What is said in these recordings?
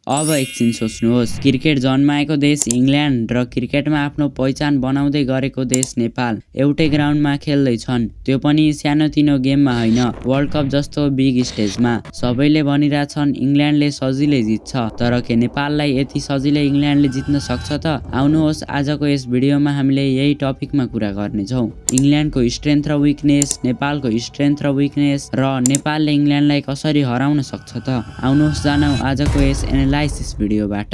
अब एकछिन सोच्नुहोस्, क्रिकेट जन्माएको देश इङ्ल्यान्ड र क्रिकेटमा आफ्नो पहिचान बनाउँदै गरेको देश नेपाल एउटै ग्राउन्डमा खेल्दैछन्, त्यो पनि सानोतिनो गेममा होइन, वर्ल्ड कप जस्तो बिग स्टेजमा। सबैले भनिरहेछन् इङ्ल्यान्डले सजिलै जित्छ, तर के नेपाललाई यति सजिलै इङ्ल्यान्डले जित्न सक्छ त? आउनुहोस् आजको यस भिडियोमा हामीले यही टपिकमा कुरा गर्नेछौँ। इङ्ल्यान्डको स्ट्रेन्थ र विकनेस, नेपालको स्ट्रेन्थ र विकनेस र नेपालले इङ्ल्यान्डलाई कसरी हराउन सक्छ त? आउनुहोस् जानौँ आजको यस एनालाइसिस भिडियोबाट।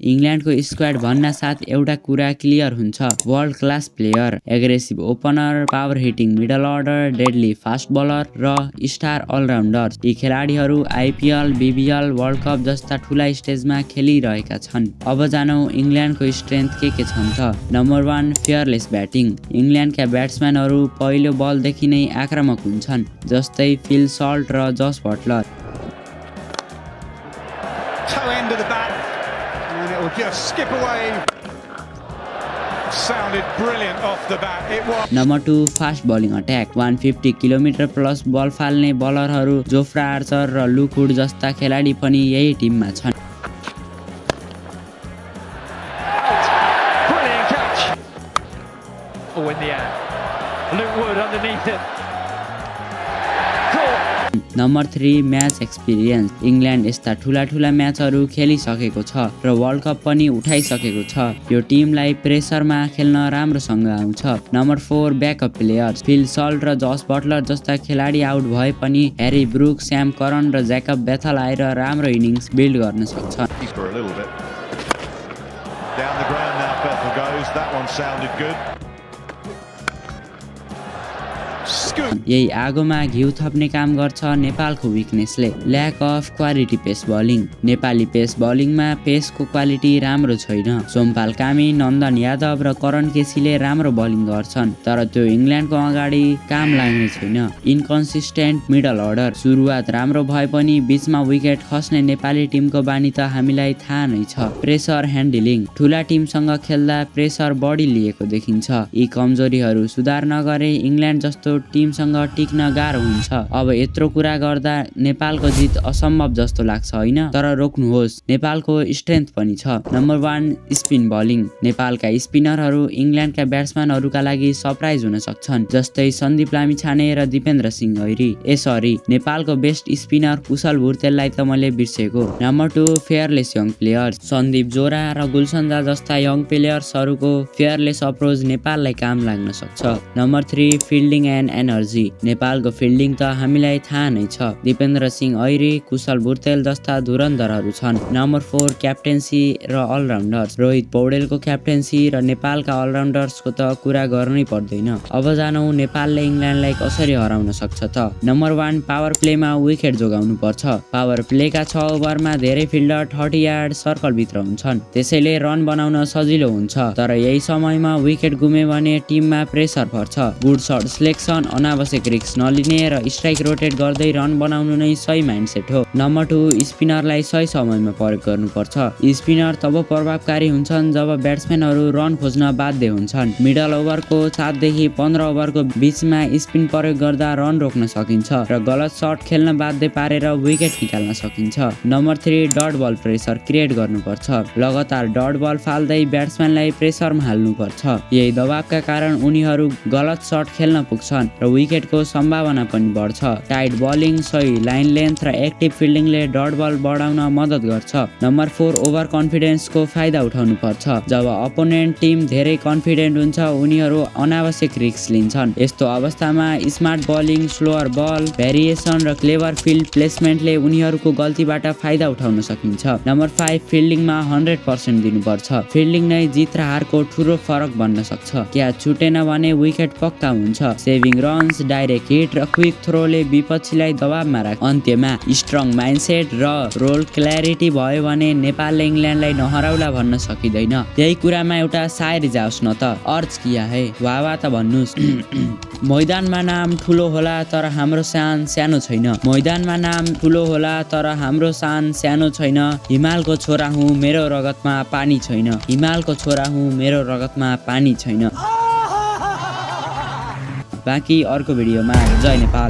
इङ्ल्यान्डको स्क्वाड भन्न साथ एउटा कुरा क्लियर हुन्छ, world class player, aggressive opener, power hitting middle order, deadly fast bowler र स्टार अलराउन्डर। यी खेलाडीहरू आइपिएल, बिबिएल, वर्ल्ड कप जस्ता ठुला स्टेजमा खेलिरहेका छन्। अब जानौँ इङ्ल्यान्डको स्ट्रेन्थ के छन् त। Number 1, fearless batting. इङ्ल्यान्डका ब्याट्सम्यानहरू पहिलो बलदेखि नै आक्रामक हुन्छन्, जस्तै फिल सल्ट र Jos Buttler. Number 2, fast bowling attack. 150 kilometre plus ball फाल्ने बलरहरू जोफ्रा आर्चर र लुक वुड जस्ता खेलाडी पनि यही टिममा छन्। Number 3, match experience. इङ्ल्यान्ड यस्ता ठुला म्याचहरू खेलिसकेको छ र वर्ल्ड कप पनि उठाइसकेको छ, यो टिमलाई प्रेसरमा खेल्न राम्रोसँग आउँछ। Number 4, backup players. Phil Salt र जस बटलर जस्ता खेलाडी आउट भए पनि ह्यारी ब्रुक, स्याम करन र ज्याकब बेथल आएर राम्रो इनिङ्स बिल्ड गर्न सक्छ। यही आगोमा घिउ थप्ने काम गर्छ नेपालको विकनेसले, ल्याक अफ क्वालिटी पेस बलिङ। नेपाली पेस बलिङमा पेसको क्वालिटी राम्रो छैन। सोमपाल कामी, नन्दन यादव र करण केसीले राम्रो बलिङ गर्छन्, तर त्यो इङ्ल्यान्डको अगाडि काम लाग्ने छैन। Inconsistent middle order. सुरुवात राम्रो भए पनि बीचमा विकेट खस्ने नेपाली टिमको बानी त हामीलाई थाहा नै छ। Pressure handling. ठुला टिमसँग खेल्दा प्रेसर बढी लिएको देखिन्छ। यी कमजोरीहरू सुधार नगरे इङ्ल्यान्ड जस्तो टिमसँग टिक्न गाह्रो हुन्छ। अब यत्रो कुरा गर्दा नेपालको जित असम्भव जस्तो लाग्छ होइन, तर रोक्नुहोस्, नेपालको स्ट्रेन्थ पनि छ। Number 1, spin bowling. नेपालका स्पिनरहरू इङ्ल्यान्डका ब्याट्सम्यानहरूका लागि सरप्राइज हुन सक्छन्, जस्तै सन्दीप लामिछाने र दिपेन्द्र सिंह ऐरी। नेपालको बेस्ट स्पिनर कुशल भुर्तेललाई त मैले बिर्सेको। Number 2, fearless young players. Sandeep जोरा र गुलसन्जा जस्ता यङ प्लेयर्सहरूको फेयरलेस अप्रोच नेपाललाई काम लाग्न सक्छ। Number 3, fielding and energy. नेपालको फिल्डिङ त हामीलाई थाहा नै छ, दिपेन्द्र सिंह ऐरी, कुशल भुर्तेल जस्ता धुरन्धरहरू छन्। नम्बर 4, क्याप्टेन्सी र अलराउन्डर्स। रोहित पौडेलको क्याप्टेन्सी र नेपालका अलराउन्डर्सको त कुरा गर्नै पर्दैन। अब जानौँ नेपालले इङ्ल्यान्डलाई कसरी हराउन सक्छ त। नम्बर 1, पावर प्लेमा विकेट जोगाउनु पर्छ। पावर प्लेका 6 ओभरमा धेरै फिल्डर 30 यार्ड सर्कलभित्र हुन्छन्, त्यसैले रन बनाउन सजिलो हुन्छ, तर यही समयमा विकेट गुम्यो भने टिममा प्रेसर पर्छ। गुड सर्ट सिलेक्सन, अनावश्यक रिस्क नलिने र स्ट्राइक रोटेट गर्दै रन बनाउनु नै सही माइन्डसेट हो। नम्बर 2, स्पिनरलाई सही समयमा प्रयोग गर्नुपर्छ। स्पिनर तब प्रभावकारी हुन्छन् जब ब्याट्सम्यानहरू रन खोज्न बाध्य हुन्छन्। मिडल ओभरको 7 देखि 15 ओभरको बिचमा स्पिन प्रयोग गर्दा रन रोक्न सकिन्छ र गलत सर्ट खेल्न बाध्य पारेर विकेट निकाल्न सकिन्छ। नम्बर 3, डट बल प्रेसर क्रिएट गर्नुपर्छ। लगातार डट बल फाल्दै ब्याट्सम्यानलाई प्रेसरमा हाल्नुपर्छ। यही दबावका कारण उनीहरू गलत सर्ट खेल्न पुग्छन् र विकेटको सम्भावना पनि बढ्छ। टाइट बलिङ, सही लाइन लेन्थ र एक्टिभ फिल्डिङले डट बल बढाउन मद्दत गर्छ। नम्बर 4, ओभर कन्फिडेन्सको फाइदा उठाउनु पर्छ। जब अपोनेन्ट टिम धेरै कन्फिडेन्ट हुन्छ उनीहरू अनावश्यक रिस्क लिन्छन्। यस्तो अवस्थामा स्मार्ट बलिङ, स्लोअर बल, भेरिएसन र क्लेभर फिल्ड प्लेसमेन्टले उनीहरूको गल्तीबाट फाइदा उठाउन सकिन्छ। नम्बर 5, फिल्डिङमा 100% दिनुपर्छ। फिल्डिङ नै जित र हारको ठुलो फरक बन्न सक्छ। क्याच छुटेन भने विकेट पक्का हुन्छ। सेभिङ रन्स, डाइरेक्ट हिट र क्विक थ्रोले विपक्षीलाई दबावमा राख्छ। अन्त्यमा स्ट्रङ माइन्डसेट र रोल क्ल्यारिटी भयो भने नेपालले इङ्ल्यान्डलाई नहराउला भन्न सकिँदैन। यही कुरामा एउटा सायरी जाओस् न त, अर्ज किया है, वाह त भन्नुस्। मैदानमा नाम ठुलो होला तर हाम्रो सान सानो छैन। मैदानमा नाम ठुलो होला तर हाम्रो सान सानो छैन। हिमालको छोरा हुँ, मेरो रगतमा पानी छैन। हिमालको छोरा हुँ, मेरो रगतमा पानी छैन। बाँकी अर्को भिडियोमा। जय नेपाल।